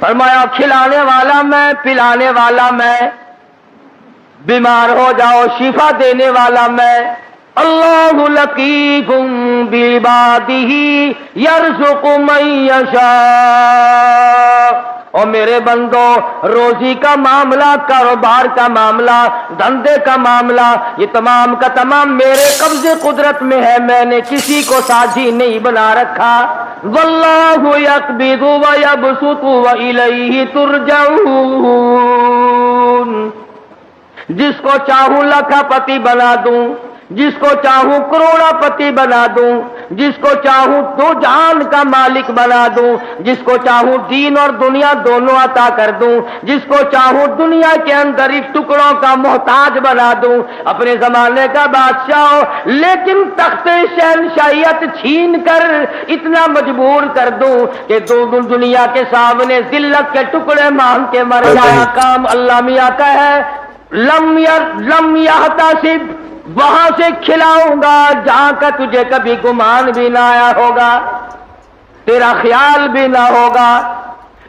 فرمایا کھلانے والا میں، پلانے والا میں، بیمار ہو جاؤ شفا دینے والا میں۔ اللہ لطیف بعبادہ یرزق من یشاء۔ اور میرے بندو، روزی کا معاملہ، کاروبار کا معاملہ، دھندے کا معاملہ، یہ تمام کا تمام میرے قبضے قدرت میں ہے، میں نے کسی کو ساجی نہیں بنا رکھا۔ واللہ یقبض ویبسط والیہ ترجعون۔ جس کو چاہوں لاکھا پتی بنا دوں، جس کو چاہوں کروڑا پتی بنا دوں، جس کو چاہوں دو جہان کا مالک بنا دوں، جس کو چاہوں دین اور دنیا دونوں عطا کر دوں، جس کو چاہوں دنیا کے اندر ایک ٹکڑوں کا محتاج بنا دوں، اپنے زمانے کا بادشاہ ہو، لیکن تخت شہنشاہیت چھین کر اتنا مجبور کر دوں کہ دنیا کے سامنے ذلت کے ٹکڑے مانگ کے مر جائے۔ کام اللہ میاں کا ہے، لم یحتسب، وہاں سے کھلاؤں گا جہاں کا تجھے کبھی گمان بھی نہ آیا ہوگا، تیرا خیال بھی نہ ہوگا۔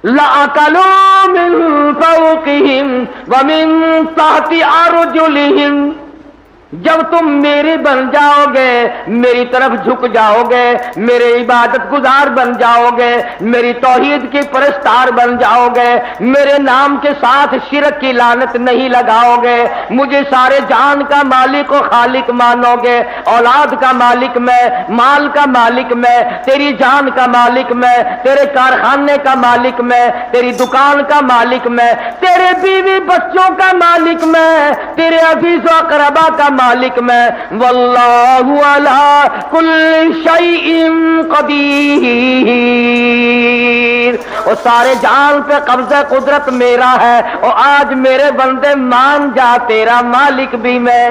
لَأَكَلُوا مِن فَوْقِهِمْ وَمِن تَحْتِ أَرْجُلِهِمْ۔ جب تم میری بن جاؤ گے، میری طرف جھک جاؤ گے، میرے عبادت گزار بن جاؤ گے، میری توحید کی پرستار بن جاؤ گے، میرے نام کے ساتھ شرک کی لعنت نہیں لگاؤ گے، مجھے سارے جان کا مالک و خالق مانو گے، اولاد کا مالک میں، مال کا مالک میں، تیری جان کا مالک میں، تیرے کارخانے کا مالک میں، تیری دکان کا مالک میں، تیرے بیوی بچوں کا مالک میں، تیرے عزیز و اقربا کا مالک میں۔ واللہ علی کل شیء قدیر۔ اور سارے جان پہ قبضہ قدرت میرا ہے، اور آج میرے بندے مان جا تیرا مالک بھی میں۔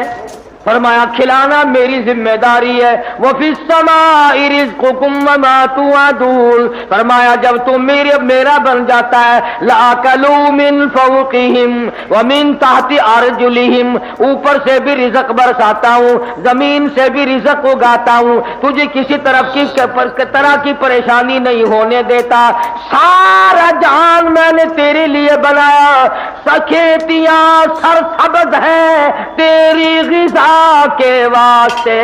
فرمایا کھلانا میری ذمہ داری ہے۔ وفی السماء رزقکم وما توعدون۔ فرمایا جب تم میرا بن جاتا ہے، لَأَكَلُوا مِن فَوْقِهِمْ وَمِن تَحْتِ أَرْجُلِهِمْ، اوپر سے بھی رزق برساتا ہوں، زمین سے بھی رزق اگاتا ہوں، تجھے کسی طرح کی پریشانی نہیں ہونے دیتا۔ سارا جہان میں نے تیرے لیے بنایا، کھیتیاں سرسبز ہیں تیری غذا کے واسطے،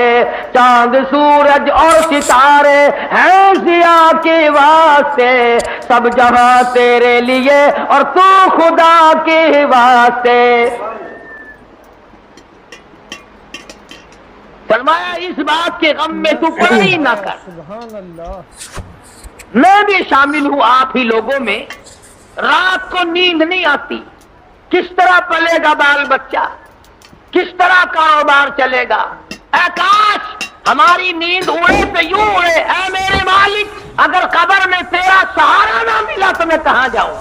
چاند سورج اور ستارے ہیں ضیاء کے واسطے، سب جہاں تیرے لیے اور تو خدا کے واسطے۔ فرمایا اس بات کے غم میں تو پڑی نہ کر، میں بھی شامل ہوں آپ ہی لوگوں میں۔ رات کو نیند نہیں آتی، کس طرح پلے گا بال بچہ، کس طرح کاروبار چلے گا؟ اے کاش ہماری نیند اڑے تو یوں اڑے، اے میرے مالک اگر قبر میں تیرا سہارا نہ ملا تو میں کہاں جاؤں؟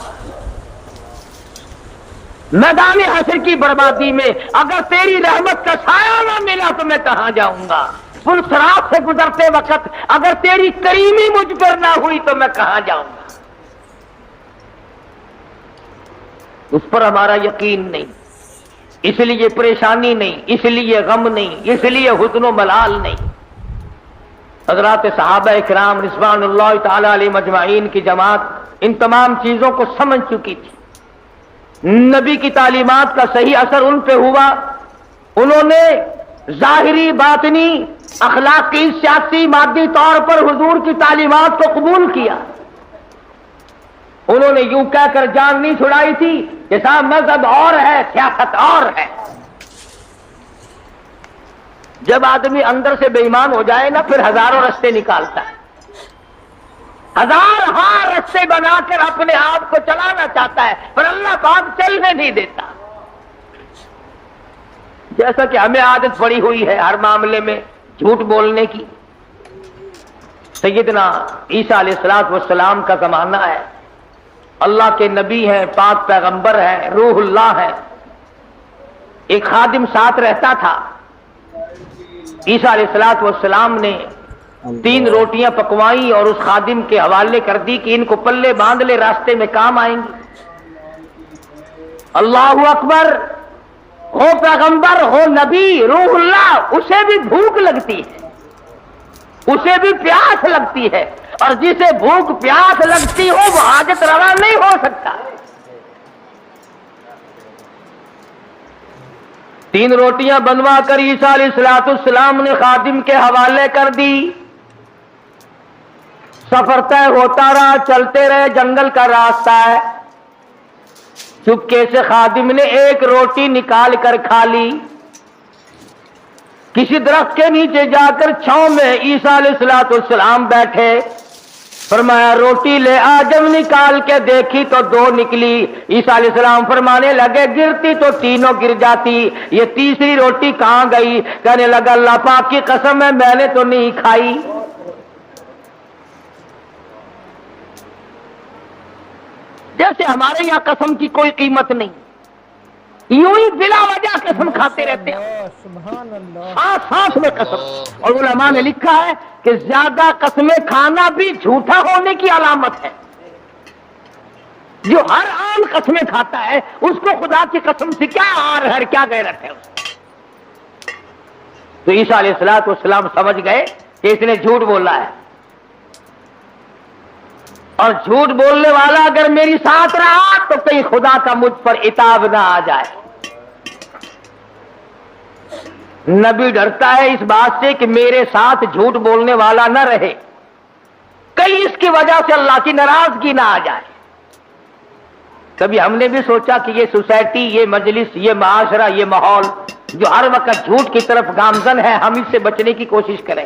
میدان حشر کی بربادی میں اگر تیری رحمت کا سایہ نہ ملا تو میں کہاں جاؤں گا؟ پلسرات سے گزرتے وقت اگر تیری کریمی مجھ پر نہ ہوئی تو میں کہاں جاؤں گا؟ اس پر ہمارا یقین نہیں، اس لیے پریشانی نہیں، اس لیے غم نہیں، اس لیے حزن و ملال نہیں۔ حضرات صحابہ کرام رضوان اللہ تعالی علیہ مجمعین کی جماعت ان تمام چیزوں کو سمجھ چکی تھی، نبی کی تعلیمات کا صحیح اثر ان پہ ہوا، انہوں نے ظاہری باطنی اخلاقی سیاسی مادی طور پر حضور کی تعلیمات کو قبول کیا۔ انہوں نے یوں کہہ کر جان نہیں چھڑائی تھی کہ صاحب مذہب اور ہے، سیاست اور ہے۔ جب آدمی اندر سے بے ایمان ہو جائے نا، پھر ہزاروں رستے نکالتا ہے، ہزار رستے بنا کر اپنے آپ کو چلانا چاہتا ہے، پر اللہ پاک چلنے نہیں دیتا۔ جیسا کہ ہمیں عادت پڑی ہوئی ہے ہر معاملے میں جھوٹ بولنے کی۔ سیدنا عیسیٰ علیہ السلام کا زمانہ ہے، اللہ کے نبی ہیں، پاک پیغمبر ہیں، روح اللہ ہے۔ ایک خادم ساتھ رہتا تھا، عیسیٰ علیہ السلام نے 3 روٹیاں پکوائیں اور اس خادم کے حوالے کر دی کہ ان کو پلے باندھ لے، راستے میں کام آئیں گی۔ اللہ اکبر، ہو پیغمبر ہو نبی روح اللہ، اسے بھی بھوک لگتی ہے، اسے بھی پیاس لگتی ہے، اور جسے بھوک پیاس لگتی ہو وہ حاجت روا نہیں ہو سکتا۔ 3 روٹیاں بنوا کر عیسیٰ علیہ السلام نے خادم کے حوالے کر دی. سفر طے ہوتا رہا, چلتے رہے, جنگل کا راستہ ہے. چپکے سے خادم نے 1 روٹی نکال کر کھا لی. کسی درخت کے نیچے جا کر چھاؤں میں عیسیٰ علیہ السلام بیٹھے. فرمایا روٹی لے آ. جب نکال کے دیکھی تو 2 نکلی. عیسیٰ علیہ السلام فرمانے لگے گرتی تو تینوں گر جاتی, یہ تیسری روٹی کہاں گئی؟ کہنے لگا اللہ پاک کی قسم ہے میں نے تو نہیں کھائی. جیسے ہمارے یہاں قسم کی کوئی قیمت نہیں, یوں ہی بلا وجہ قسم کھاتے رہتے ہیں. سانس میں قسم. اور علماء نے لکھا ہے کہ زیادہ قسمیں کھانا بھی جھوٹا ہونے کی علامت ہے. جو ہر عام قسمیں کھاتا ہے اس کو خدا کی قسم سے کیا آر ہے, کیا غیرت ہے اس کی. تو عیسیٰ علیہ السلام سمجھ گئے کہ اس نے جھوٹ بولا ہے, اور جھوٹ بولنے والا اگر میری ساتھ رہا تو کہیں خدا کا مجھ پر عتاب نہ آ جائے. نبی ڈرتا ہے اس بات سے کہ میرے ساتھ جھوٹ بولنے والا نہ رہے, کہیں اس کی وجہ سے اللہ کی ناراضگی نہ آ جائے. کبھی ہم نے بھی سوچا کہ یہ سوسائٹی, یہ مجلس, یہ معاشرہ, یہ ماحول جو ہر وقت جھوٹ کی طرف گامزن ہے, ہم اس سے بچنے کی کوشش کریں؟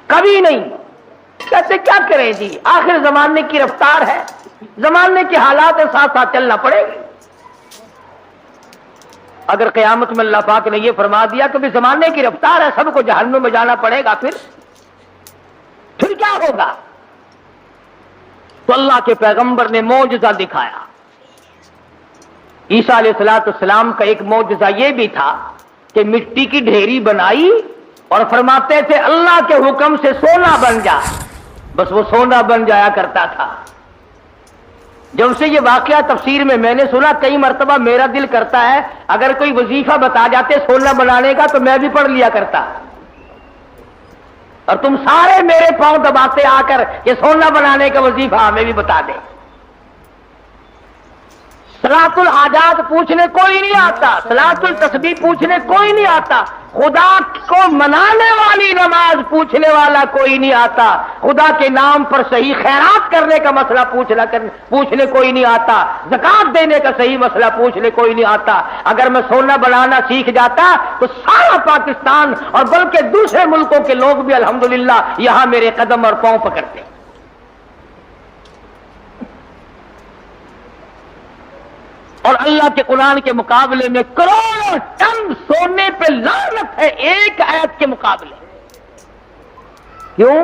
کبھی نہیں. کہتے کیا کریں جی, آخر زمانے کی رفتار ہے, زمانے کے حالات کے ساتھ ساتھ چلنا پڑے گا. اگر قیامت میں اللہ پاک نے یہ فرما دیا کہ زمانے کی رفتار ہے, سب کو جہنم میں جانا پڑے گا, پھر کیا ہوگا؟ تو اللہ کے پیغمبر نے معجزہ دکھایا. عیسیٰ علیہ السلام کا ایک معجزہ یہ بھی تھا کہ مٹی کی ڈھیری بنائی اور فرماتے تھے اللہ کے حکم سے سونا بن جا, بس وہ سونا بن جایا کرتا تھا. جب سے یہ واقعہ تفسیر میں نے سنا, کئی مرتبہ میرا دل کرتا ہے اگر کوئی وظیفہ بتا جاتے سونا بنانے کا تو میں بھی پڑھ لیا کرتا, اور تم سارے میرے پاؤں دباتے آ کر یہ سونا بنانے کا وظیفہ ہمیں بھی بتا دیں. صلاۃ الحاجات پوچھنے کوئی نہیں آتا, صلاۃ التسبیح پوچھنے کوئی نہیں آتا, خدا کو منانے والی نماز پوچھنے والا کوئی نہیں آتا, خدا کے نام پر صحیح خیرات کرنے کا مسئلہ پوچھنے کوئی نہیں آتا, زکات دینے کا صحیح مسئلہ پوچھنے کوئی نہیں آتا. اگر میں سونا بنانا سیکھ جاتا تو سارا پاکستان اور بلکہ دوسرے ملکوں کے لوگ بھی الحمدللہ یہاں میرے قدم اور پاؤں پکڑتے. اور اللہ کے قرآن کے مقابلے میں کروڑوں ٹن سونے پہ لعنت ہے ایک آیت کے مقابلے. کیوں؟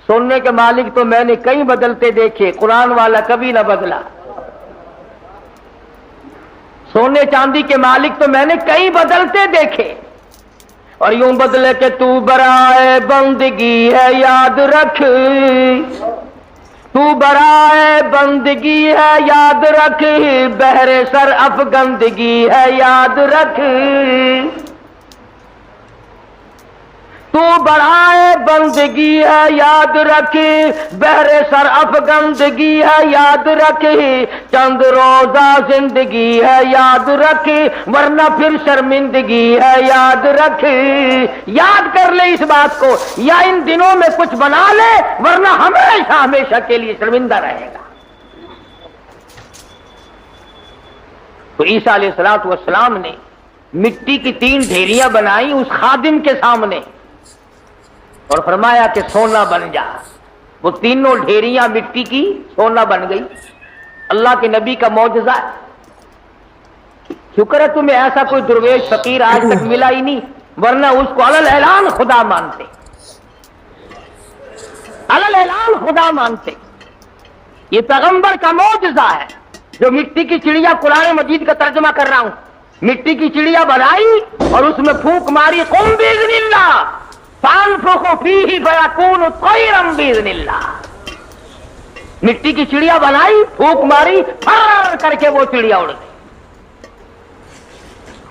سونے کے مالک تو میں نے کئی بدلتے دیکھے, قرآن والا کبھی نہ بدلا. سونے چاندی کے مالک تو میں نے کئی بدلتے دیکھے, اور یوں بدلے کہ تو برائے بندگی ہے یاد رکھ, تو برائے بندگی ہے یاد رکھ, بہر سر افگندگی ہے یاد رکھ. تو برائے بندگی ہے یاد رکھ, بہر سر افگندگی ہے یاد رکھ, چند روزہ زندگی ہے یاد رکھ, ورنہ پھر شرمندگی ہے یاد رکھ. یاد کر لے اس بات کو, یا ان دنوں میں کچھ بنا لے ورنہ ہمیشہ ہمیشہ کے لیے شرمندہ رہے گا. تو عیسیٰ علیہ السلام نے مٹی کی 3 ڈھیریاں بنائی اس خادم کے سامنے اور فرمایا کہ سونا بن جا. وہ تینوں ڈھیریاں مٹی کی سونا بن گئی. اللہ کے نبی کا معجزہ ہے. شکر ہے تمہیں ایسا کوئی درویش فقیر آج تک ملا ہی نہیں, ورنہ اس کو علل اعلان خدا مانتے, علل اعلان خدا مانتے. یہ پیغمبر کا معجزہ ہے جو مٹی کی چڑیا, قرآن مجید کا ترجمہ کر رہا ہوں, مٹی کی چڑیا بنائی اور اس میں پھونک ماری, قم باذن اللہ فانفخ فیہ فیکون طیرا باذن اللہ. مٹی کی چڑیا بنائی, پھونک ماری, پھر کر کے وہ چڑیا اڑ گئی.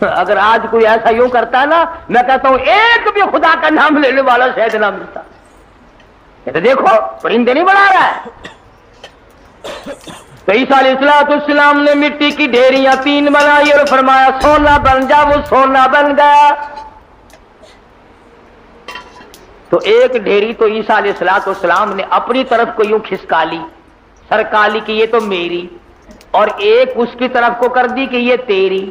اگر آج کوئی ایسا یوں کرتا ہے نا, میں کہتا ہوں ایک بھی خدا کا نام لینے والا شاید نہ ملتا. یہ تو دیکھو پرندے نہیں بنا رہا ہے, تو عیسیٰ علیہ السلام نے مٹی کی ڈھیریاں 3 بنائی اور فرمایا سونا بن جا، وہ سونا بن گیا۔ تو ایک ڈھیری تو عیسیٰ علیہ السلام نے اپنی طرف کو یوں کھسکا لی، سرکا لی کہ یہ تو میری، اور ایک اس کی طرف کو کر دی کہ یہ تیری،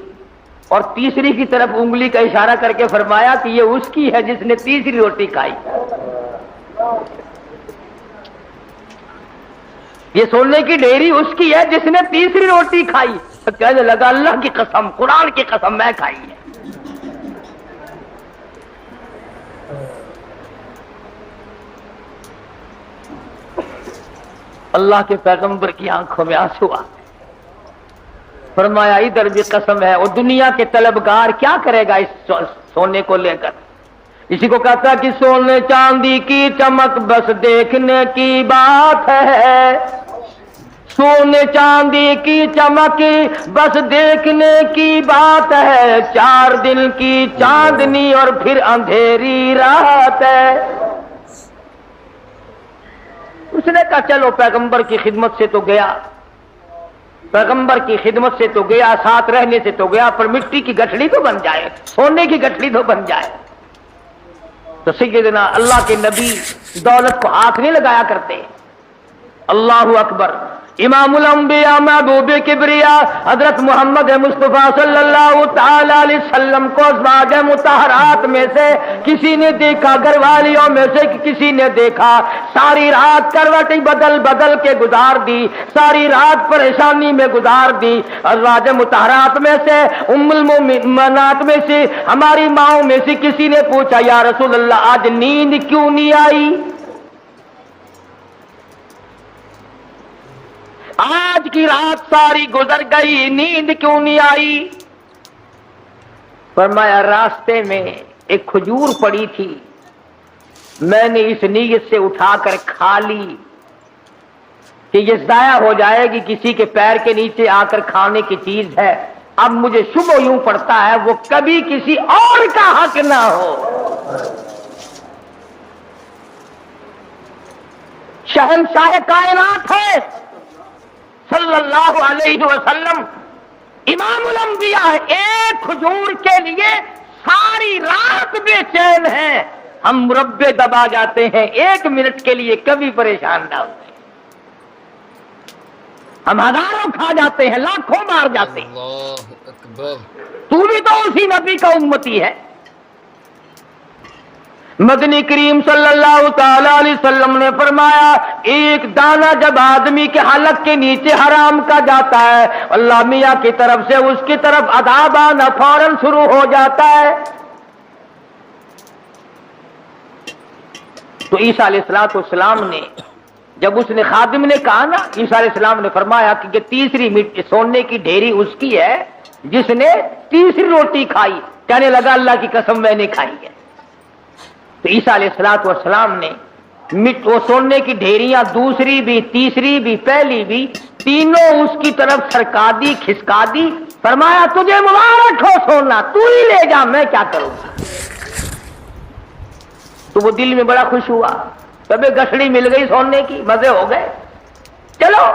اور تیسری کی طرف انگلی کا اشارہ کر کے فرمایا کہ یہ اس کی ہے جس نے تیسری روٹی کھائی۔ یہ سونے کی ڈھیری اس کی ہے جس نے تیسری روٹی کھائی۔ تو کہنے لگا اللہ کی قسم، قرآن کی قسم، میں کھائی ہے۔ اللہ کے پیغمبر کی آنکھوں میں آنسو آ گئے، فرمایا ادھر بھی قسم ہے۔ اور دنیا کے طلبگار کیا کرے گا اس سونے کو لے کر؟ اسی کو کہتا کہ سونے چاندی کی چمک بس دیکھنے کی بات ہے، سونے چاندی کی چمک بس دیکھنے کی بات ہے، 4 دن کی چاندنی اور پھر اندھیری رات ہے۔ اس نے کہا چلو پیغمبر کی خدمت سے تو گیا، پیغمبر کی خدمت سے تو گیا، ساتھ رہنے سے تو گیا، پر مٹی کی گٹھڑی تو بن جائے، سونے کی گٹھڑی تو بن جائے۔ تو سیدنا اللہ کے نبی دولت کو ہاتھ نہیں لگایا کرتے۔ اللہ اکبر۔ امام الانبیاء محبوب کبریا حضرت محمد مصطفیٰ صلی اللہ تعالی علیہ وسلم کو ازواج مطہرات میں سے کسی نے دیکھا، گھر والیوں میں سے کسی نے دیکھا، ساری رات کروٹیں بدل بدل کے گزار دی، ساری رات پریشانی میں گزار دی۔ ازواج مطہرات میں سے ام المؤمنات میں سے ہماری ماؤں میں سے کسی نے پوچھا یا رسول اللہ آج نیند کیوں نہیں آئی؟ آج کی رات ساری گزر گئی، نیند کیوں نہیں آئی؟ فرمایا راستے میں ایک کھجور پڑی تھی، میں نے اس نیت سے اٹھا کر کھا لی کہ یہ ضائع ہو جائے گی، کسی کے پیر کے نیچے آ کر کھانے کی چیز ہے، اب مجھے شبہ یوں پڑتا ہے وہ کبھی کسی اور کا حق نہ ہو۔ شہنشاہ کائنات ہے صلی اللہ علیہ وسلم، امام الانبیاء، ایک کھجور کے لیے ساری رات بے چین ہیں، ہم مربے دبا جاتے ہیں، 1 منٹ کے لیے کبھی پریشان نہ ہوتے، ہم ہزاروں کھا جاتے ہیں، لاکھوں مار جاتے ہیں۔ اللہ اکبر۔ تو بھی تو اسی نبی کا امتی ہے۔ مدنی کریم صلی اللہ تعالی علیہ وسلم نے فرمایا ایک دانہ جب آدمی کے حلق کے نیچے حرام کا جاتا ہے، اللہ میاں کی طرف سے اس کی طرف عذاب آنا فوراً شروع ہو جاتا ہے۔ تو عیسیٰ علیہ السلام نے جب اس نے خادم نے کہا نا، عیسیٰ علیہ السلام نے فرمایا کہ یہ تیسری سونے کی ڈھیری اس کی ہے جس نے تیسری روٹی کھائی، کہنے لگا اللہ کی قسم میں نے کھائی ہے۔ تو عیسیٰ علیہ السلام نے وہ سونے کی ڈھیریاں دوسری بھی، تیسری بھی، پہلی بھی، تینوں اس کی طرف سرکا دی، کھسکا دی، فرمایا تجھے مبارک ہو سونا، تو ہی لے جا، میں کیا کروں گا۔ تو وہ دل میں بڑا خوش ہوا، کبھی گٹھڑی مل گئی سونے کی، مزے ہو گئے، چلو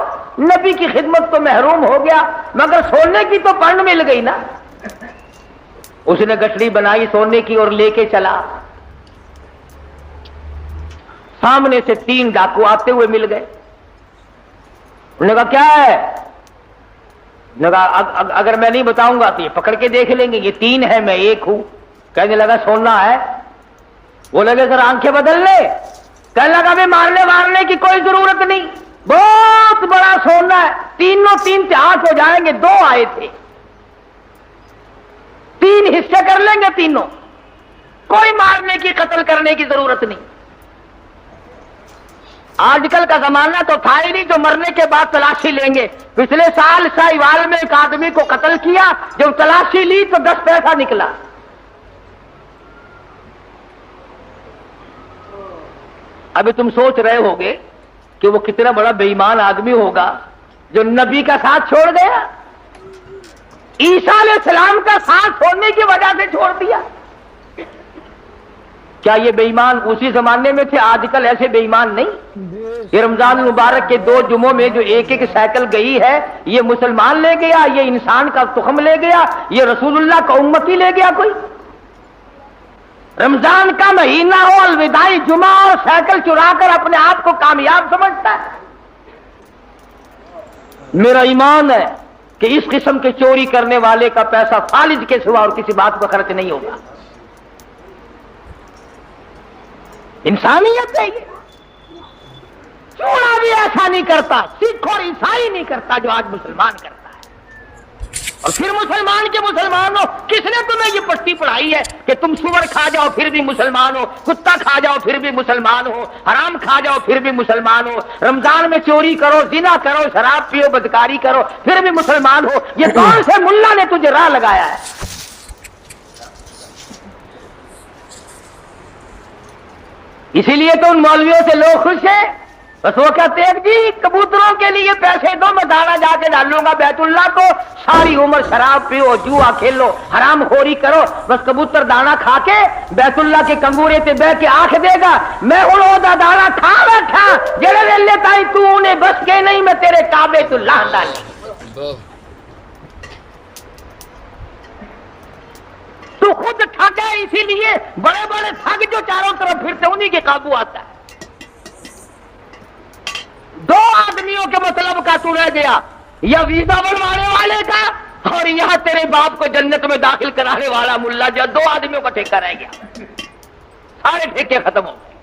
نبی کی خدمت تو محروم ہو گیا مگر سونے کی تو پن مل گئی نا۔ اس نے گٹھڑی بنائی سونے کی اور لے کے چلا، سامنے سے 3 ڈاکو آتے ہوئے مل گئے، انہوں نے کہا کیا ہے؟ انہوں نے کہا اگر میں نہیں بتاؤں گا تو یہ پکڑ کے دیکھ لیں گے، یہ 3 ہے میں 1 ہوں۔ کہنے لگا سونا ہے؟ وہ لگے سر آنکھیں بدل لے، کہنے لگا بھی مارنے کی کوئی ضرورت نہیں، بہت بڑا سونا ہے، تینوں 3 سے 8 ہو جائیں گے، 2 آئے تھے، 3 حصے کر لیں گے تینوں، کوئی مارنے کی قتل کرنے کی ضرورت نہیں۔ آج کل کا زمانہ تو تھا ہی نہیں جو مرنے کے بعد تلاشی لیں گے۔ پچھلے سال ساہیوال میں ایک آدمی کو قتل کیا، جب تلاشی لی تو 10 پیسہ نکلا۔ ابھی تم سوچ رہے ہوگے کہ وہ کتنا بڑا بے ایمان آدمی ہوگا جو نبی کا ساتھ چھوڑ گیا، عیسیٰ علیہ السلام کا ساتھ چھوڑنے کی وجہ سے چھوڑ دیا۔ کیا یہ بے ایمان اسی زمانے میں تھے؟ آج کل ایسے بے ایمان نہیں۔ یہ رمضان المبارک کے 2 جمعوں میں جو ایک سائیکل گئی ہے، یہ مسلمان لے گیا، یہ انسان کا تخم لے گیا، یہ رسول اللہ کا امتی لے گیا کوئی؟ رمضان کا مہینہ ہو، الوداعی جمعہ اور سائیکل چرا کر اپنے آپ کو کامیاب سمجھتا ہے۔ میرا ایمان ہے کہ اس قسم کے چوری کرنے والے کا پیسہ فالج کے سوا اور کسی بات پر خرچ نہیں ہوگا۔ انسانیت ہے یہ۔ چوڑا بھی ایسا نہیں کرتا، سکھ اور عیسائی نہیں کرتا جو آج مسلمان کرتا ہے۔ اور پھر مسلمان کے مسلمان ہو، کس نے تمہیں یہ پٹی پڑھائی ہے کہ تم سور کھا جاؤ پھر بھی مسلمان ہو، کتا کھا جاؤ پھر بھی مسلمان ہو، حرام کھا جاؤ پھر بھی مسلمان ہو، رمضان میں چوری کرو، زنا کرو، شراب پیو، بدکاری کرو پھر بھی مسلمان ہو؟ یہ کون سے ملا نے تجھے راہ لگایا ہے؟ اسی لیے تو ان مولویوں سے لوگ خوش ہیں، بس وہ کہتے ہیں جی کبوتروں کے لیے پیسے دو، میں دانا جا کے ڈالوں گا بیت اللہ کو، ساری عمر شراب پیو، جوا کھیلو، حرام خوری کرو، بس کبوتر دانا کھا کے بیت اللہ کے کنگورے تے بہ کے آنکھ دے گا میں اڑو دا دانا کھا بیٹھا، جڑے ویلے تائی تو انہیں بس کے نہیں میں تیرے کعبے تو لاہ ڈالیں۔ تو خود ٹھگ ہے، اسی لیے بڑے بڑے ٹھگ جو چاروں طرف پھرتے انہی کے قابو آتا ہے۔ 2 آدمیوں کے مطلب کا تو رہ گیا، یا ویزا بنوانے والے کا اور یہاں تیرے باپ کو جنت میں داخل کرانے والا ملا، جو 2 آدمیوں کا ٹھیکہ رہ گیا، سارے ٹھیکے ختم ہو گئے۔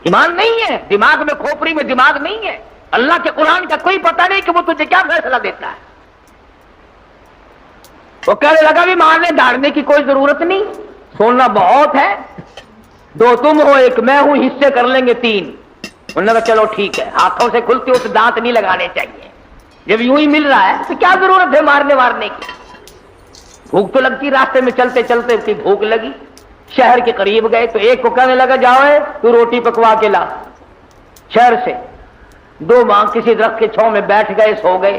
ایمان نہیں ہے، دماغ میں کھوپڑی میں دماغ نہیں ہے، اللہ کے قرآن کا کوئی پتہ نہیں کہ وہ تجھے کیا فیصلہ دیتا ہے۔ وہ کہنے لگا بھی مارنے داڑنے کی کوئی ضرورت نہیں، سونا بہت ہے، 2 تم ہو 1 میں ہوں، حصے کر لیں گے 3۔ انہوں نے کہا چلو ٹھیک ہے، ہاتھوں سے کھلتے ہو تو دانت نہیں لگانے چاہیے، جب یوں ہی مل رہا ہے تو کیا ضرورت ہے مارنے وارنے کی؟ بھوک تو لگتی، راستے میں چلتے چلتے کی بھوک لگی، شہر کے قریب گئے تو ایک کو کہنے لگا جاؤ تو روٹی پکوا کے لا شہر سے۔ 2 ماں کسی درخت کے چھاؤں میں بیٹھ گئے، سو گئے۔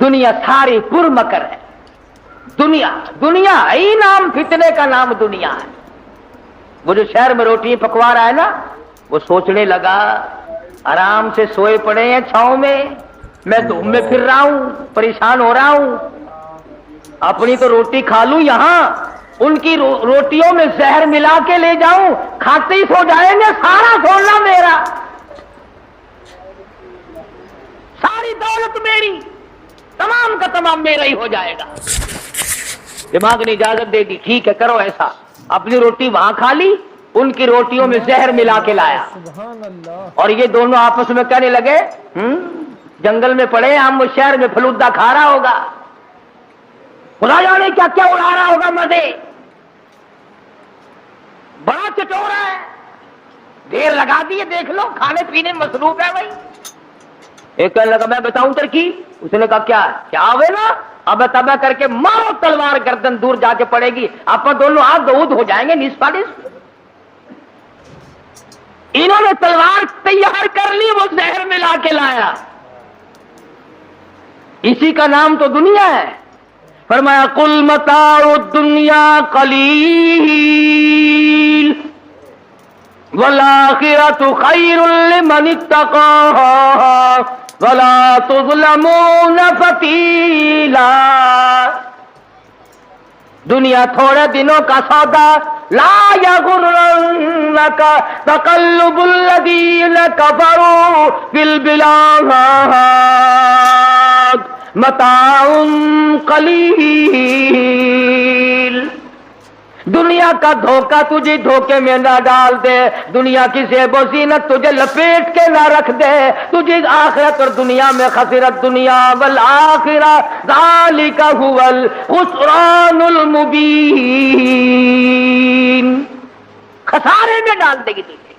دنیا ساری پر مکر ہے، دنیا ہی نام فتنے کا نام دنیا ہے۔ وہ جو شہر میں روٹی پکوا رہا ہے نا، وہ سوچنے لگا آرام سے سوئے پڑے ہیں چھاؤں میں دھوپ میں پھر رہا ہوں، پریشان ہو رہا ہوں، اپنی تو روٹی کھا لوں، یہاں ان کی روٹیوں میں زہر ملا کے لے جاؤں، کھاتے ہی سو جائیں گے، سارا سونا میرا، ساری دولت میری، تمام کا تمام میرا ہی ہو جائے گا۔ دماغ نے اجازت دے دی، ٹھیک ہے کرو ایسا۔ اپنی روٹی وہاں کھا لی، ان کی روٹیوں میں زہر ملا کے لایا، اور یہ دونوں آپس میں کہنے لگے جنگل میں پڑے ہم، شہر میں فلودہ کھا رہا ہوگا، خدا جانے کیا کیا اڑا رہا ہوگا مزے، بڑا چٹورا ہے، دیر لگا دی ہے، دیکھ لو کھانے پینے میں مصروف ہے بھائی۔ ایک کہنے لگا میں بتاؤں ترکیب، اس نے کہا کیا ہوئے نا، اب تبا کر کے مارو تلوار، گردن دور جا کے پڑے گی، آپ دونوں آپ دعود ہو جائیں گے نصف نصف۔ انہوں نے تلوار تیار کر لی، وہ زہر ملا کے لایا، اسی کا نام تو دنیا ہے۔ فرمایا قل متاع الدنیا قلیل والآخرۃ خیر لمن اتقى ولا تظلمون فتیلا۔ دنیا تھوڑے دنوں کا سودا، لا یغرنک تقلب الذین کفروا فی البلاد متاع قلیل۔ دنیا کا دھوکہ تجھے دھوکے میں نہ ڈال دے، دنیا کی زیب و زینت تجھے لپیٹ کے نہ رکھ دے، تجھے آخرت اور دنیا میں خسرت دنیا والآخرہ ذالک هو الخسران المبین، خسارے میں ڈال دے گی تجھے۔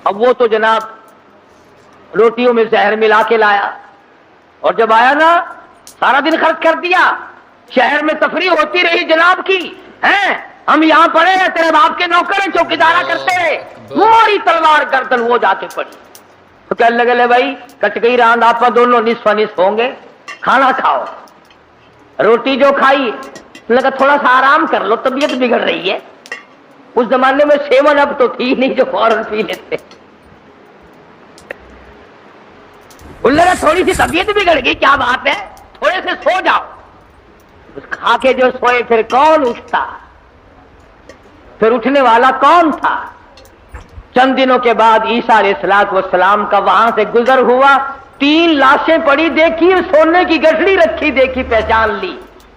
اب وہ تو جناب روٹیوں میں زہر ملا کے لایا، اور جب آیا نا سارا دن خرچ کر دیا، شہر میں تفریح ہوتی رہی جناب کی، ہیں ہم یہاں پڑے ہیں، تیرے باپ کے نوکر ہیں، چوکیدارا کرتے رہے، موری تلوار گردن وہ جا کے پڑی۔ تو کہنے لگے لے بھائی کٹ گئی راند، آپ دونوں نصف نصف ہوں گے، کھانا کھاؤ۔ روٹی جو کھائی لگا تھوڑا سا آرام کر لو، طبیعت بگڑ رہی ہے۔ اس زمانے میں 7 اپ تو تھی نہیں جو فوراً پی لیتے۔ ان لگا تھوڑی سی طبیعت بگڑ گئی، کیا بات ہے، تھوڑے سے سو جاؤ۔ اس کھا کے جو سوئے پھر کون اٹھتا، پھر اٹھنے والا کون تھا؟ چند دنوں کے بعد عیسیٰ علیہ السلام کا وہاں سے گزر ہوا، 3 لاشیں پڑی دیکھی، سونے کی گٹھڑی رکھی دیکھی، پہچان لی۔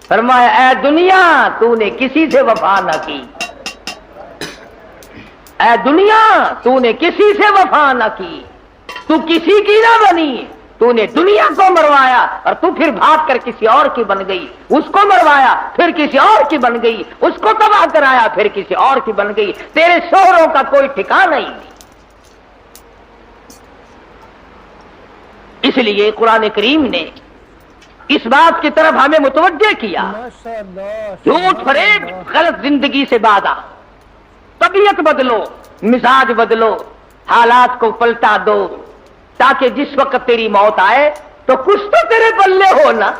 فرمایا اے دنیا تو نے کسی سے وفا نہ کی، اے دنیا تو نے کسی سے وفا نہ کی، تو کسی کی نہ بنی، تو نے دنیا کو مروایا اور تو پھر بھاگ کر کسی اور کی بن گئی، اس کو مروایا پھر کسی اور کی بن گئی، اس کو تباہ کرایا پھر کسی اور کی بن گئی، تیرے شوہروں کا کوئی ٹھکانہ ہی نہیں۔ اس لیے قرآن کریم نے اس بات کی طرف ہمیں متوجہ کیا، جھوٹ فریب غلط زندگی سے باز آؤ، طبیعت بدلو، مزاج بدلو، حالات کو پلٹا دو، تاکہ جس وقت تیری موت آئے تو کچھ تو تیرے پلے ہو نا۔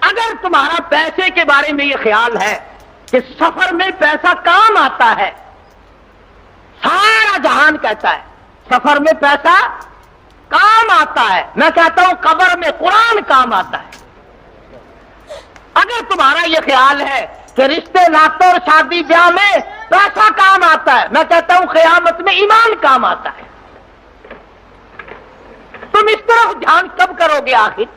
اگر تمہارا پیسے کے بارے میں یہ خیال ہے کہ سفر میں پیسہ کام آتا ہے، سارا جہان کہتا ہے سفر میں پیسہ کام آتا ہے، میں کہتا ہوں قبر میں قرآن کام آتا ہے۔ اگر تمہارا یہ خیال ہے کہ رشتے ناطوں اور شادی بیاہ میں پیسہ کام آتا ہے، میں کہتا ہوں قیامت میں ایمان کام آتا ہے۔ تم اس طرف دھیان کب کرو گے آخر؟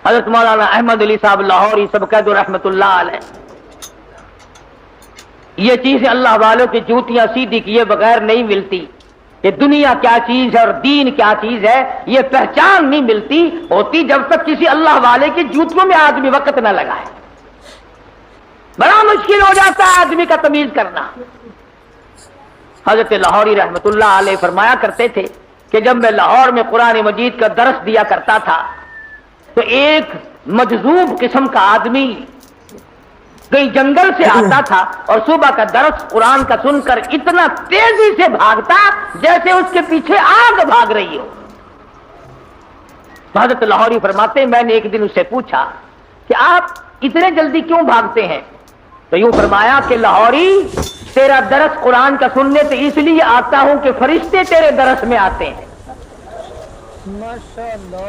حضرت مولانا احمد علی صاحب لاہوری سب قید رحمت اللہ علیہ، یہ چیزیں اللہ والوں کی جوتیاں سیدھی کیے بغیر نہیں ملتی کہ دنیا کیا چیز ہے اور دین کیا چیز ہے، یہ پہچان نہیں ملتی ہوتی جب تک کسی اللہ والے کی جوتیوں میں آدمی وقت نہ لگائے۔ بڑا مشکل ہو جاتا ہے آدمی کا تمیز کرنا۔ حضرت لاہوری رحمت اللہ علیہ فرمایا کرتے تھے کہ جب میں لاہور میں قرآن مجید کا درس دیا کرتا تھا تو ایک مجذوب قسم کا آدمی کہیں جنگل سے آتا تھا اور صبح کا درس قرآن کا سن کر اتنا تیزی سے بھاگتا جیسے اس کے پیچھے آگ بھاگ رہی ہو۔ حضرت لاہوری فرماتے میں نے ایک دن اس سے پوچھا کہ آپ اتنے جلدی کیوں بھاگتے ہیں؟ تو یوں فرمایا کہ لاہوری تیرا درس قرآن کا سننے سے اس لیے آتا ہوں کہ فرشتے تیرے درس میں آتے ہیں،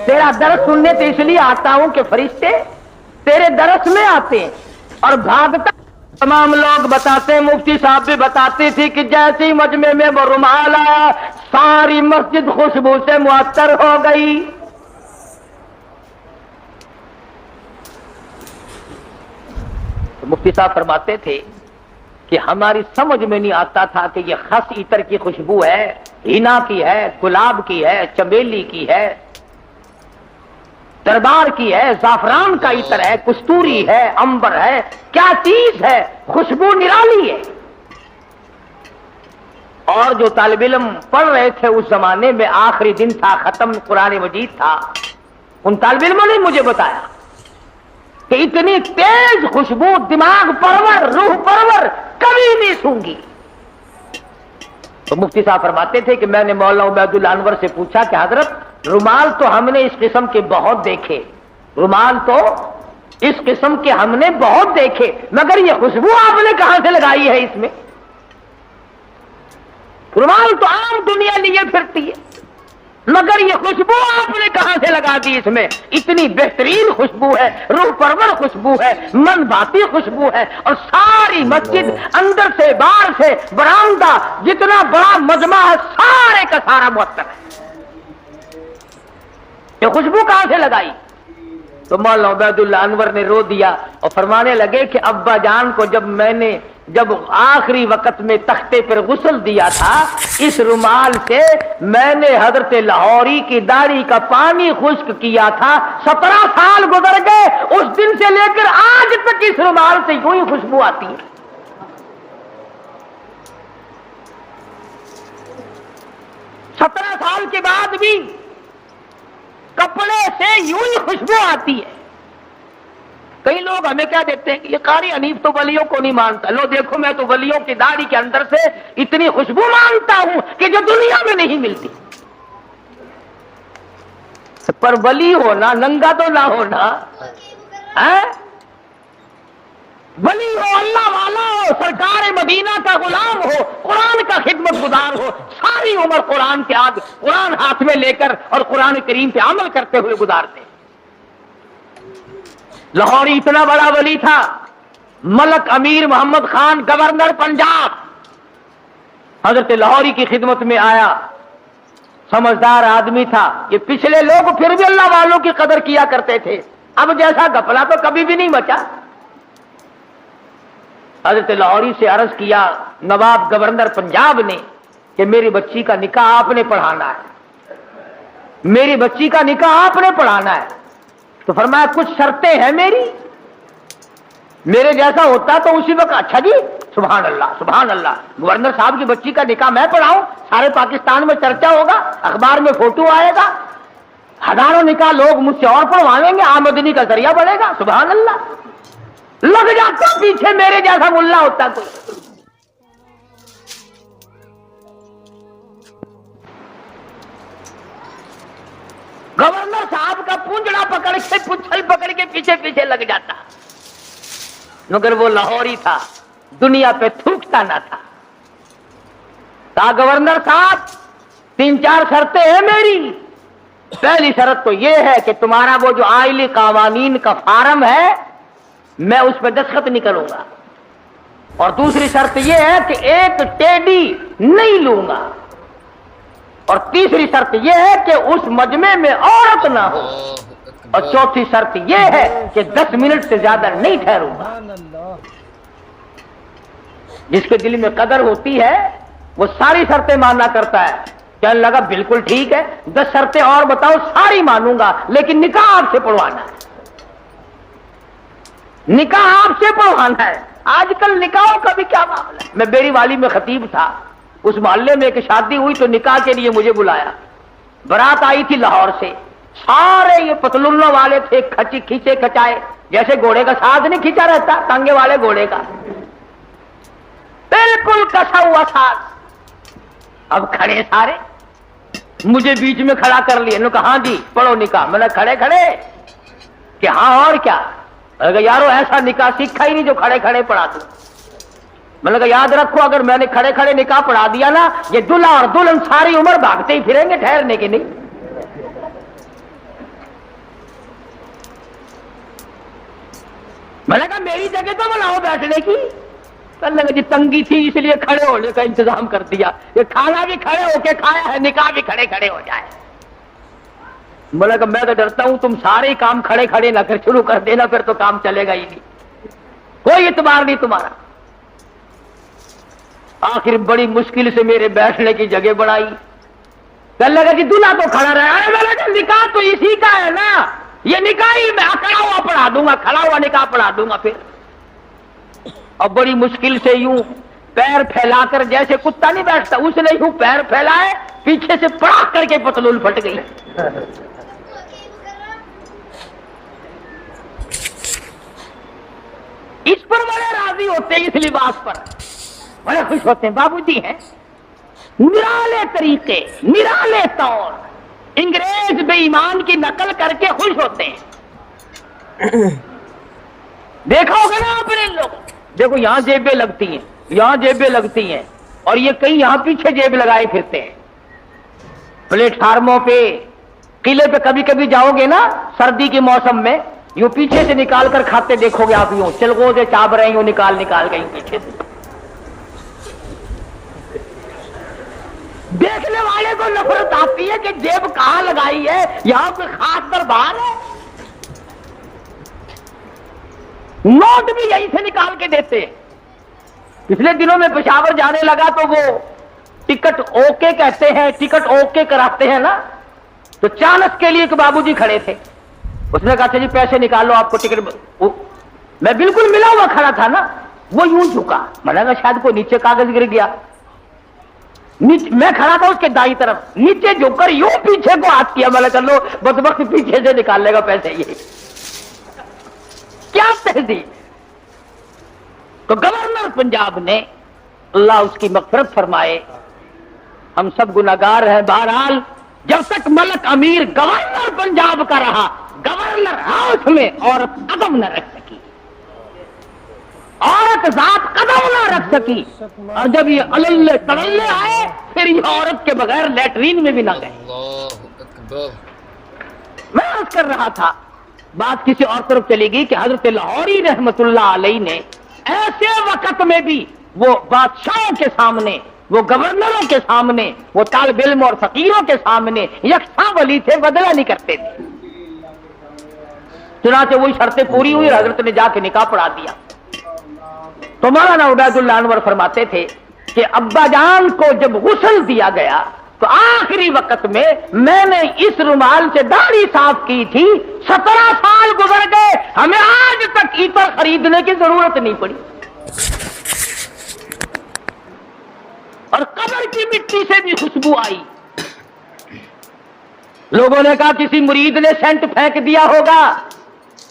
تیرا درس سننے سے اس لیے آتا ہوں کہ فرشتے تیرے درس میں آتے ہیں۔ اور بھاگتا تمام لوگ بتاتے ہیں، مفتی صاحب بھی بتاتے تھے کہ جیسے ہی مجمع میں وہ رومال آیا ساری مسجد خوشبو سے معطر ہو گئی۔ تو مفتی صاحب فرماتے تھے کہ ہماری سمجھ میں نہیں آتا تھا کہ یہ خس عطر کی خوشبو ہے، ہینا کی ہے، گلاب کی ہے، چمیلی کی ہے، دربار کی ہے، زعفران کا عطر ہے، کستوری ہے، عنبر ہے، کیا چیز ہے، خوشبو نرالی ہے۔ اور جو طالب علم پڑھ رہے تھے اس زمانے میں آخری دن تھا، ختم قرآن مجید تھا، ان طالب علموں نے مجھے بتایا کہ اتنی تیز خوشبو دماغ پرور، روح پرور کبھی نہیں سونگی۔ تو مفتی صاحب فرماتے تھے کہ میں نے مولانا عبید اللہ انور سے پوچھا کہ حضرت رومال تو ہم نے اس قسم کے بہت دیکھے، رومال تو اس قسم کے ہم نے بہت دیکھے، مگر یہ خوشبو آپ نے کہاں سے لگائی ہے اس میں؟ رومال تو عام دنیا لیے پھرتی ہے، مگر یہ خوشبو آپ نے کہاں سے لگا دی اس میں؟ اتنی بہترین خوشبو ہے، روح پرور خوشبو ہے، من بھاتی خوشبو ہے، اور ساری مسجد اندر سے باہر سے برآمدہ جتنا بڑا مجمع ہے سارے کا سارا معطر ہے۔ یہ خوشبو کہاں سے لگائی؟ تو مولانا عبید اللہ انور نے رو دیا اور فرمانے لگے کہ ابا جان کو جب آخری وقت میں تختے پر غسل دیا تھا اس رومال سے میں نے حضرت لاہوری کی داڑھی کا پانی خشک کیا تھا، 17 سال گزر گئے، اس دن سے لے کر آج تک اس رومال سے یوں ہی خوشبو آتی ہے۔ 17 سال کے بعد بھی کپڑے سے یوں ہی خوشبو آتی ہے۔ کئی لوگ ہمیں کیا دیتے ہیں کہ یہ قاری حنیف تو ولیوں کو نہیں مانتا، لو دیکھو میں تو ولیوں کی داڑھی کے اندر سے اتنی خوشبو مانتا ہوں کہ جو دنیا میں نہیں ملتی۔ پر ولی ہونا ننگا تو نہ ہونا، ولی ہو، اللہ والا ہو، سرکار مدینہ کا غلام ہو، قرآن کا خدمت گزار ہو، ساری عمر قرآن کے آگے قرآن ہاتھ میں لے کر اور قرآن کریم پہ عمل کرتے ہوئے گزارتے۔ لاہوری اتنا بڑا ولی تھا، ملک امیر محمد خان گورنر پنجاب حضرت لاہوری کی خدمت میں آیا، سمجھدار آدمی تھا، یہ پچھلے لوگ پھر بھی اللہ والوں کی قدر کیا کرتے تھے، اب جیسا گپلا تو کبھی بھی نہیں بچا۔ حضرت لاہوری سے عرض کیا نواب گورنر پنجاب نے کہ میری بچی کا نکاح آپ نے پڑھانا ہے، میری بچی کا نکاح آپ نے پڑھانا ہے۔ تو فرمایا کچھ شرطیں ہیں میری، میرے جیسا ہوتا تو اسی وقت اچھا جی سبحان اللہ سبحان اللہ، گورنر صاحب کی بچی کا نکاح میں پڑھاؤں، سارے پاکستان میں چرچا ہوگا، اخبار میں فوٹو آئے گا، ہزاروں نکاح لوگ مجھ سے اور پڑھوائیں گے، آمدنی کا ذریعہ بڑھے گا، سبحان اللہ۔ لگ جاتا پیچھے میرے جیسا ملا ہوتا کوئی۔ گورنر صاحب کا پونجڑا پکڑ کے پچھل پکڑ کے پیچھے پیچھے لگ جاتا، مگر وہ لاہوری تھا، دنیا پہ تھوکتا نہ تھا۔ کہا گورنر صاحب 3-4 شرطیں ہیں میری، پہلی شرط تو یہ ہے کہ تمہارا وہ جو آئلی قوانین کا فارم ہے میں اس پہ دستخط نہیں کروں گا، اور دوسری شرط یہ ہے کہ ایک ٹیڈی نہیں لوں گا، اور تیسری شرط یہ ہے کہ اس مجمع میں عورت نہ ہو، اور چوتھی شرط یہ ہے کہ 10 منٹ سے زیادہ نہیں ٹھہروں گا۔ جس کے دل میں قدر ہوتی ہے وہ ساری شرطیں ماننا کرتا ہے۔ کہنے لگا بالکل ٹھیک ہے، 10 شرطیں اور بتاؤ، ساری مانوں گا، لیکن نکاح آپ سے پڑھوانا ہے، نکاح آپ سے پڑھوانا ہے۔ آج کل نکاحوں کا بھی کیا معاملہ ہے۔ میں بیری والی میں خطیب تھا، اس محلے میں ایک شادی ہوئی تو نکاح کے لیے مجھے بلایا، برات آئی تھی لاہور سے، سارے یہ پتلونوں والے تھے، کھینچے کچائے، جیسے گھوڑے کا ساتھ نہیں کھینچا رہتا ٹانگے والے گھوڑے کا، بالکل کسا ہوا ساتھ۔ اب کھڑے سارے، مجھے بیچ میں کھڑا کر لیے، انہوں نے کہا ہاں جی پڑھو نکاح۔ میں نے کھڑے کھڑے کہ ہاں اور کیا؟ یارو ایسا نکاح سیکھا ہی نہیں جو کھڑے کھڑے پڑھا دوں۔ میں نے کہا یاد رکھو اگر میں نے کھڑے کھڑے نکاح پڑھا دیا نا، یہ دلہا اور دلہن ساری عمر بھاگتے ہی پھریں گے، ٹھہرنے کے نہیں۔ میں نے کہا میری جگہ تو بناؤ بیٹھنے کی۔ کہنے لگا جی تنگی تھی اس لیے کھڑے ہونے کا انتظام کر دیا، یہ کھانا بھی کھڑے ہو کے کھایا ہے، نکاح بھی کھڑے کھڑے ہو جائے۔ میں نے کہا میں تو ڈرتا ہوں تم سارے کام کھڑے کھڑے نہ کر شروع کر دینا، پھر تو کام چلے گا ہی نہیں، کوئی اعتبار نہیں تمہارا۔ آخر بڑی مشکل سے میرے بیٹھنے کی جگہ بنائی۔ کہنے لگا جی دلہا تو کھڑا رہا ہے۔ میں نے کہا نکاح تو اسی کا ہے نا، یہ نکاح ہی میں کھڑا ہوا پڑھا دوں گا، کھڑا ہوا نکاح پڑھا دوں گا پھر۔ اور بڑی مشکل سے یوں پیر پھیلا کر، جیسے کتا نہیں بیٹھتا اس نے یوں پیر پھیلائے، پیچھے سے پڑاخ کر کے پتلون پھٹ گئی۔ اس پر بڑے راضی ہوتے ہیں، اس لباس پر بڑے خوش ہوتے ہیں۔ بابو جی ہیں نرالے طریقے، نرالے طور، انگریز بے ایمان کی نقل کر کے خوش ہوتے ہیں۔ دیکھا ہوگا نا آپ نے لوگ، دیکھو یہاں جیبیں لگتی ہیں، یہاں جیبیں لگتی ہیں، اور یہ کئی یہاں پیچھے جیب لگائے پھرتے ہیں۔ پلیٹ فارموں پہ، قلعے پہ کبھی کبھی جاؤ گے نا سردی کے موسم میں، یوں پیچھے سے نکال کر کھاتے دیکھو گے آپ، یوں چلغوں سے چاب رہے ہیں، یوں نکال نکال گئی پیچھے سے۔ دیکھنے والے کو نفرت آتی ہے کہ جیب کہاں لگائی ہے، یہاں کوئی خاص دربار ہے۔ نوٹ بھی یہیں سے نکال کے دیتے ہیں۔ پچھلے دنوں میں پشاور جانے لگا تو وہ ٹکٹ اوکے کہتے ہیں، ٹکٹ اوکے کراتے ہیں نا، تو چانس کے لیے ایک بابو جی کھڑے تھے، اس نے کہا اچھا جی پیسے نکالو آپ کو ٹکٹ۔ میں بالکل ملا ہوا کھڑا تھا نا، وہ یوں جھکا، میں نے کہا شاید کوئی نیچے کاغذ گر گیا، میں کھڑا تھا اس کے دائیں طرف، نیچے جھک کر یوں پیچھے کو ہاتھ کیا، میں نے کہا چلو بدبخت پیچھے سے نکال لے گا پیسے۔ یہ کیا تہذیب! تو گورنر پنجاب نے، اللہ اس کی مغفرت فرمائے، ہم سب گناہگار ہیں، بہرحال جب تک ملک امیر گورنر پنجاب کا رہا، گورنر ہاؤس میں عورت قدم نہ رکھ سکی، عورت ذات قدم نہ رکھ سکی، اور جب یہ اللہ تڑلے آئے پھر یہ عورت کے بغیر لیٹرین میں بھی نہ گئے۔ اللہ اکبر۔ میں عرض کر رہا تھا، بات کسی اور طرف چلی گئی کہ حضرت لاہوری رحمت اللہ علیہ نے ایسے وقت میں بھی وہ بادشاہوں کے سامنے، وہ گورنروں کے سامنے، وہ طالب علم اور فقیروں کے سامنے یکساں ولی تھے، بدلہ نہیں کرتے تھے۔ چنانچہ وہی شرطیں پوری ہوئی اور حضرت نے جا کے نکاح پڑھا دیا۔ تو مولانا عبید اللہ انور فرماتے تھے کہ ابا جان کو جب غسل دیا گیا تو آخری وقت میں نے اس رومال سے داڑھی صاف کی تھی، 17 سال گزر گئے، ہمیں آج تک عطر خریدنے کی ضرورت نہیں پڑی۔ اور قبر کی مٹی سے بھی خوشبو آئی۔ لوگوں نے کہا کسی مرید نے سینٹ پھینک دیا ہوگا،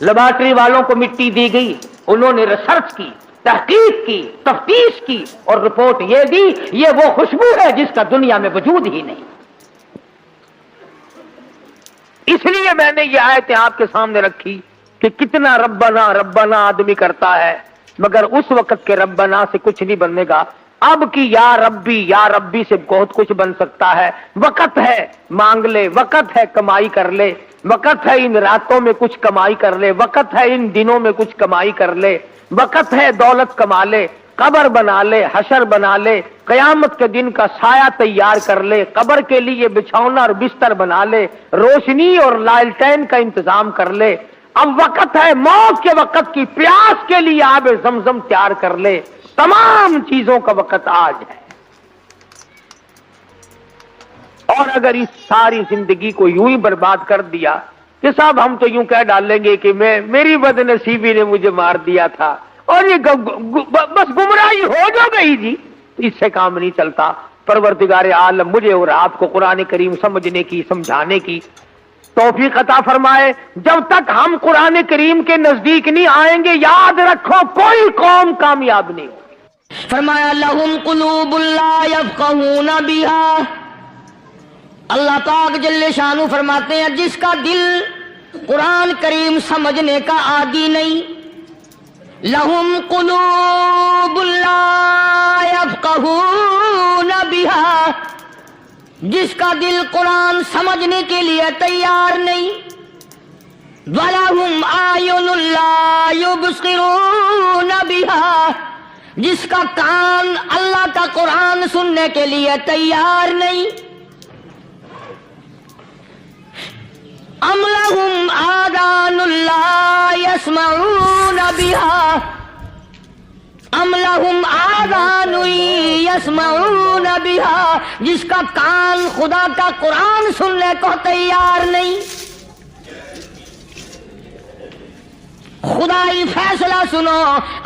لیبارٹری والوں کو مٹی دی گئی، انہوں نے ریسرچ کی، تحقیق کی، تفتیش کی اور رپورٹ یہ دی یہ وہ خوشبو ہے جس کا دنیا میں وجود ہی نہیں۔ اس لیے میں نے یہ آیتیں آپ کے سامنے رکھی کہ کتنا ربنا ربنا آدمی کرتا ہے، مگر اس وقت کے ربنا سے کچھ نہیں بننے گا۔ اب کی یا ربی سے بہت کچھ بن سکتا ہے۔ وقت ہے مانگ لے، وقت ہے کمائی کر لے، وقت ہے ان راتوں میں کچھ کمائی کر لے، وقت ہے ان دنوں میں کچھ کمائی کر لے، وقت ہے دولت کما لے، قبر بنا لے، حشر بنا لے، قیامت کے دن کا سایہ تیار کر لے، قبر کے لیے بچھونا اور بستر بنا لے، روشنی اور لالٹین کا انتظام کر لے۔ اب وقت ہے موت کے وقت کی پیاس کے لیے آب زمزم تیار کر لے۔ تمام چیزوں کا وقت آج ہے۔ اور اگر اس ساری زندگی کو یوں ہی برباد کر دیا کہ صاحب ہم تو یوں کہہ ڈالیں گے کہ میری بد نصیبی نے مجھے مار دیا تھا اور یہ بس گمراہی ہو جو گئی جی، اس سے کام نہیں چلتا۔ پروردگار عالم مجھے اور آپ کو قرآن کریم سمجھنے کی، سمجھانے کی توفیق عطا فرمائے۔ جب تک ہم قرآن کریم کے نزدیک نہیں آئیں گے، یاد رکھو کوئی قوم کامیاب نہیں ہوگی۔ فرمایا لہم قلوب لا یفقہون بہا، اللہ پاک جل شانہ فرماتے ہیں جس کا دل قرآن کریم سمجھنے کا عادی نہیں، لہم قلوب لا یفقہون بہا، جس کا دل قرآن سمجھنے کے لیے تیار نہیں، وَلَهُمْ أَعْيُنٌ لَا يُبْصِرُونَ بِهَا، جس کا کان اللہ کا قرآن سننے کے لیے تیار نہیں، أَمْ لَهُمْ آذَانٌ لَا يَسْمَعُونَ بِهَا، ام لہم آذان یسمعون بہا، جس کا کان خدا کا قرآن سننے کو تیار نہیں۔ خدائی فیصلہ سنو،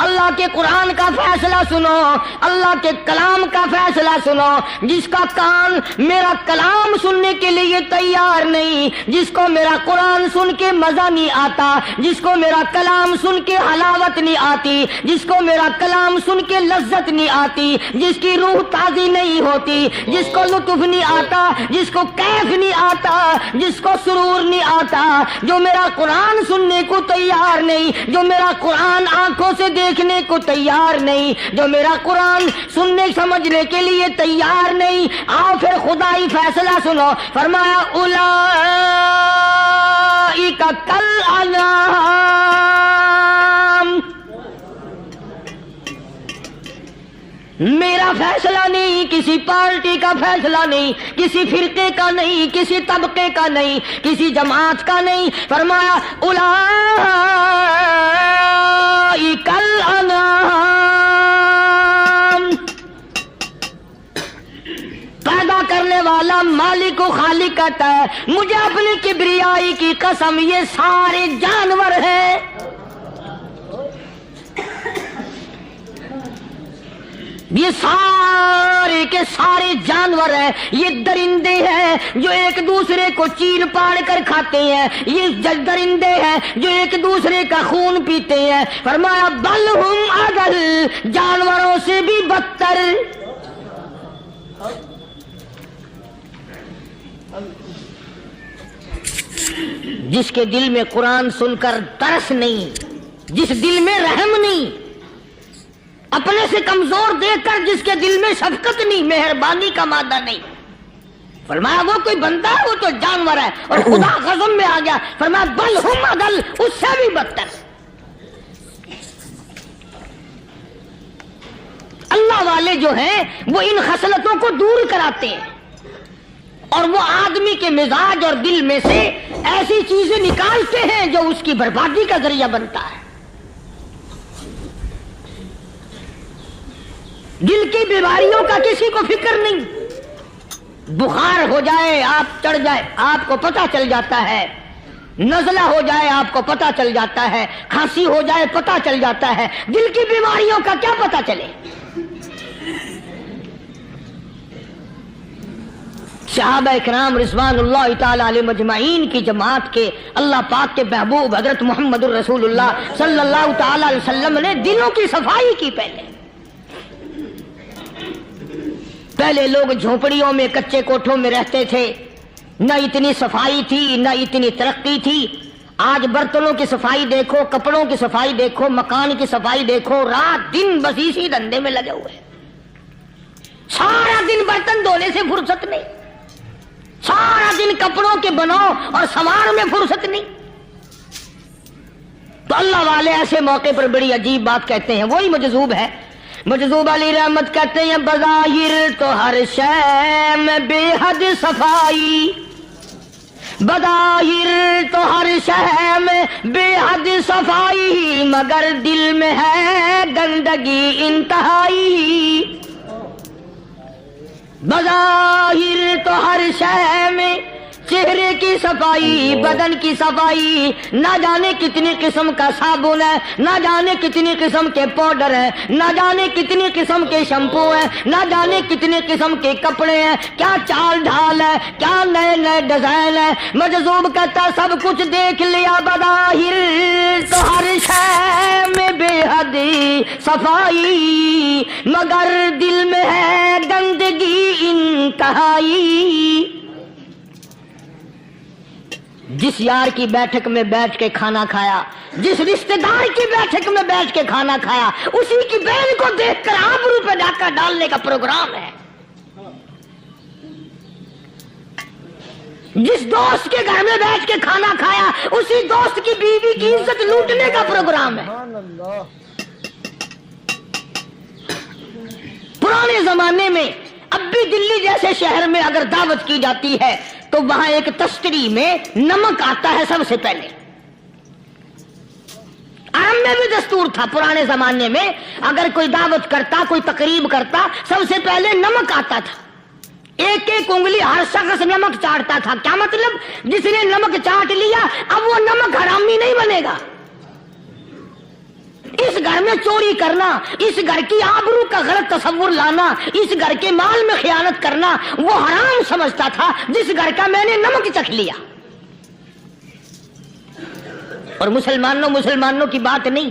اللہ کے قرآن کا فیصلہ سنو، اللہ کے کلام کا فیصلہ سنو۔ جس کا کان میرا کلام سننے کے لیے تیار نہیں، جس کو میرا قرآن سن کے مزہ نہیں آتا، جس کو میرا کلام سن کے حلاوت نہیں آتی، جس کو میرا کلام سن کے لذت نہیں آتی، جس کی روح تازی نہیں ہوتی، جس کو لطف نہیں آتا، جس کو کیف نہیں آتا، جس کو سرور نہیں آتا، جو میرا قرآن سننے کو تیار نہیں، جو میرا قرآن آنکھوں سے دیکھنے کو تیار نہیں، جو میرا قرآن سننے سمجھنے کے لیے تیار نہیں، آؤ پھر خدائی فیصلہ سنو۔ فرمایا اولئک کالانعام، میرا فیصلہ نہیں، کسی پارٹی کا فیصلہ نہیں، کسی فرقے کا نہیں، کسی طبقے کا نہیں، کسی جماعت کا نہیں۔ فرمایا اولئک الانعام، پیدا کرنے والا مالک و خالق کہتا ہے مجھے اپنی کبریائی کی قسم یہ سارے جانور ہیں، یہ سارے کے سارے جانور ہیں، یہ درندے ہیں جو ایک دوسرے کو چیر پاڑ کر کھاتے ہیں، یہ درندے ہیں جو ایک دوسرے کا خون پیتے ہیں۔ فرمایا بل ہم اضل، جانوروں سے بھی بدتر۔ جس کے دل میں قرآن سن کر ترس نہیں، جس دل میں رحم نہیں، اپنے سے کمزور دیکھ کر جس کے دل میں شفقت نہیں، مہربانی کا مادہ نہیں. فرمایا وہ کوئی بندہ ہے، وہ تو جانور ہے. اور خدا قسم میں آ گیا، فرمایا بل ہم اضل، اس سے بھی بدتر. اللہ والے جو ہیں وہ ان خصلتوں کو دور کراتے ہیں، اور وہ آدمی کے مزاج اور دل میں سے ایسی چیزیں نکالتے ہیں جو اس کی بربادی کا ذریعہ بنتا ہے. دل کی بیماریوں کا کسی کو فکر نہیں. بخار ہو جائے، آپ چڑھ جائے، آپ کو پتہ چل جاتا ہے. نزلہ ہو جائے، آپ کو پتہ چل جاتا ہے. کھانسی ہو جائے، پتہ چل جاتا ہے. دل کی بیماریوں کا کیا پتہ چلے؟ صحابہ کرام رضوان اللہ تعالی علیہ مجمعین کی جماعت کے اللہ پاک کے محبوب حضرت محمد الرسول اللہ صلی اللہ تعالی علیہ وسلم نے دلوں کی صفائی کی. پہلے لوگ جھونپڑیوں میں، کچے کوٹھوں میں رہتے تھے، نہ اتنی صفائی تھی، نہ اتنی ترقی تھی. آج برتنوں کی صفائی دیکھو، کپڑوں کی صفائی دیکھو، مکان کی صفائی دیکھو، رات دن بس اسی دھندے میں لگے ہوئے. سارا دن برتن دھونے سے فرصت نہیں، سارا دن کپڑوں کے بناؤ اور سنوار میں فرصت نہیں. تو اللہ والے ایسے موقع پر بڑی عجیب بات کہتے ہیں. وہی مجذوب ہے، مجذوب علی رحمت کہتے ہیں بظاہر تو ہر شے میں بے حد صفائی، بظاہر تو ہر شے میں بے حد صفائی، مگر دل میں ہے گندگی انتہائی. بظاہر تو ہر شے میں چہرے کی صفائی، بدن کی صفائی، نہ جانے کتنی قسم کا صابن ہے، نہ جانے کتنی قسم کے پاؤڈر ہیں، نہ جانے کتنی قسم کے شیمپو ہیں، نہ جانے کتنی قسم کے کپڑے ہیں، کیا چال ڈھال ہے، کیا نئے نئے ڈیزائن ہے. مجذوب کہتا سب کچھ دیکھ لیا، بظاہر تو ہر شے میں بے حد صفائی، مگر دل میں ہے گندگی انتہائی. جس یار کی بیٹھک میں بیٹھ کے کھانا کھایا، جس رشتہ دار کی بیٹھک میں بیٹھ کے کھانا کھایا، اسی کی بہن کو دیکھ کر آبرو پہ ڈاکہ ڈالنے کا پروگرام ہے. جس دوست کے گھر میں بیٹھ کے کھانا کھایا، اسی دوست کی بیوی کی عزت لوٹنے کا پروگرام ہے. پرانے زمانے میں اب بھی دلی جیسے شہر میں اگر دعوت کی جاتی ہے تو وہاں ایک تشتری میں نمک آتا ہے سب سے پہلے. عرب میں بھی دستور تھا پرانے زمانے میں، اگر کوئی دعوت کرتا، کوئی تقریب کرتا، سب سے پہلے نمک آتا تھا. ایک ایک انگلی ہر شخص نمک چاٹتا تھا. کیا مطلب؟ جس نے نمک چاٹ لیا اب وہ نمک حرامی نہیں بنے گا. اس گھر میں چوری کرنا، اس گھر کی آبرو کا غلط تصور لانا، اس گھر کے مال میں خیانت کرنا وہ حرام سمجھتا تھا جس گھر کا میں نے نمک چکھ لیا. اور مسلمانوں کی بات نہیں،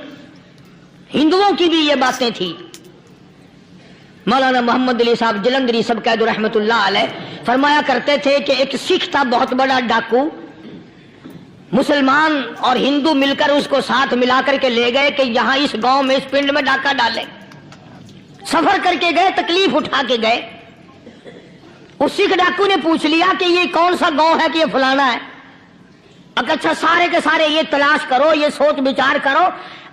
ہندوؤں کی بھی یہ باتیں تھی. مولانا محمد علی صاحب جلندری سب قید رحمت اللہ علیہ فرمایا کرتے تھے کہ ایک سکھ تھا بہت بڑا ڈاکو. مسلمان اور ہندو مل کر اس کو ساتھ ملا کر کے لے گئے کہ یہاں اس گاؤں میں اس پنڈ میں ڈاکہ ڈالیں. سفر کر کے گئے، تکلیف اٹھا کے گئے. اس سکھ ڈاکو نے پوچھ لیا کہ یہ کون سا گاؤں ہے کہ یہ فلانا ہے. اچھا سارے کے سارے یہ تلاش کرو، یہ سوچ بچار کرو،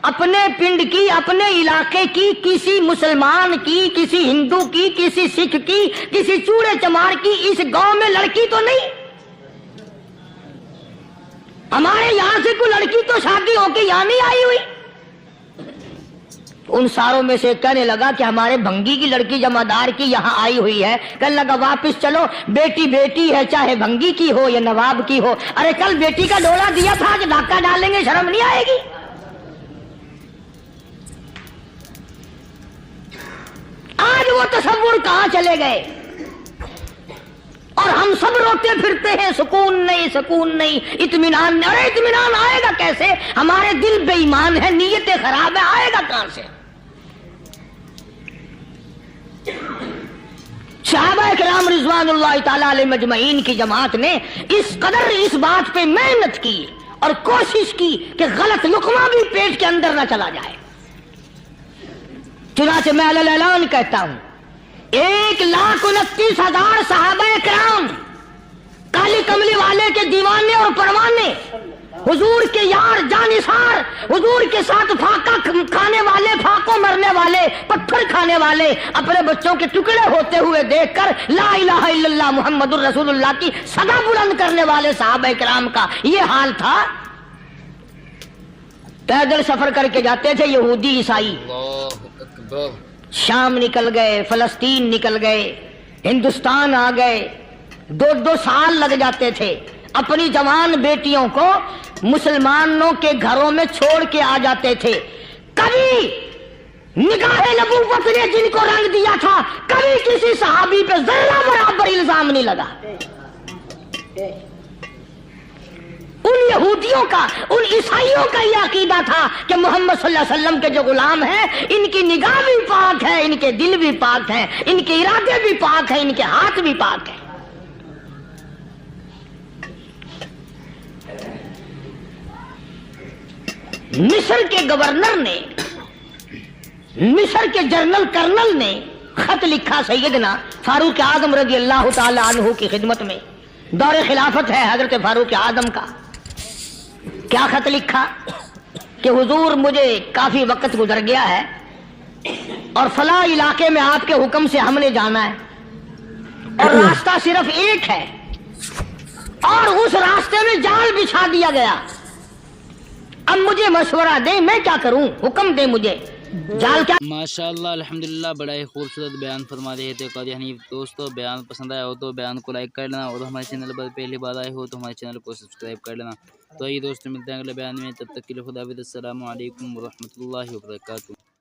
اپنے پنڈ کی، اپنے علاقے کی، کسی مسلمان کی، کسی ہندو کی، کسی سکھ کی، کسی چوڑے چمار کی اس گاؤں میں لڑکی تو نہیں؟ ہمارے یہاں سے کوئی لڑکی تو شادی ہو کے یہاں نہیں آئی ہوئی. ان ساروں میں سے کہنے لگا کہ ہمارے بھنگی کی لڑکی جمعدار کی یہاں آئی ہوئی ہے. کہنے لگا واپس چلو، بیٹی بیٹی ہے چاہے بھنگی کی ہو یا نواب کی ہو. ارے کل بیٹی کا ڈولا دیا تھا، آج ڈاکہ ڈالیں گے، شرم نہیں آئے گی؟ آج وہ تصور کہاں چلے گئے؟ اور ہم سب روتے پھرتے ہیں سکون نہیں، سکون نہیں، اطمینان نہیں. ارے اطمینان آئے گا کیسے؟ ہمارے دل بے ایمان ہے، نیتیں خراب ہے، آئے گا کہاں سے؟ صحابہ کرام رضوان اللہ تعالی علیہ مجمعین کی جماعت نے اس قدر اس بات پہ محنت کی اور کوشش کی کہ غلط لقمہ بھی پیٹ کے اندر نہ چلا جائے. چنانچہ میں علی الاعلان کہتا ہوں 1,29,000 صحابہ کرام کالی کملی والے کے دیوانے اور پروانے، حضور کے یار جانثار، حضور کے ساتھ فاقہ کھانے والے، پھاقوں مرنے والے، پتھر کھانے والے، اپنے بچوں کے ٹکڑے ہوتے ہوئے دیکھ کر لا الہ الا اللہ محمد الرسول اللہ کی صدا بلند کرنے والے صحابہ کرام کا یہ حال تھا. پیدل سفر کر کے جاتے تھے یہودی عیسائی، شام نکل گئے، فلسطین نکل گئے، ہندوستان آ گئے، 2 سال لگ جاتے تھے. اپنی جوان بیٹیوں کو مسلمانوں کے گھروں میں چھوڑ کے آ جاتے تھے. کبھی نگاہ نبوت نے جن کو رنگ دیا تھا، کبھی کسی صحابی پہ ذرہ برابر الزام نہیں لگا. ان یہودیوں کا، ان عیسائیوں کا یہ عقیدہ تھا کہ محمد صلی اللہ علیہ وسلم کے جو غلام ہیں ان کی نگاہ بھی پاک ہے، ان کے دل بھی پاک ہیں، ان کے ارادے بھی پاک ہیں، ان کے ہاتھ بھی پاک ہیں. مصر کے گورنر نے، مصر کے جنرل کرنل نے خط لکھا سیدنا فاروق اعظم رضی اللہ تعالی عنہ کی خدمت میں. دور خلافت ہے حضرت فاروق اعظم کا. کیا خط لکھا کہ حضور مجھے کافی وقت گزر گیا ہے اور فلاں علاقے میں آپ کے حکم سے ہم نے جانا ہے اور راستہ صرف ایک ہے اور اس راستے میں جال بچھا دیا گیا. اب مجھے مشورہ دیں، میں کیا کروں، حکم دیں مجھے. جال کیا؟ ماشاءاللہ الحمدللہ بڑا ہی خوبصورت بیان فرما رہے تھے قاضی حنیف. دوستو بیان پسند آیا ہو تو بیان کو لائک کر لینا، اور ہمارے چینل پر پہلی بار آئے ہو تو ہمارے چینل کو سبسکرائب کر لینا. تو یہ دوستو ملتے ہیں اگلے بیان میں، تب تک کے لیے خدا حافظ. السلام علیکم ورحمۃ اللہ وبرکاتہ.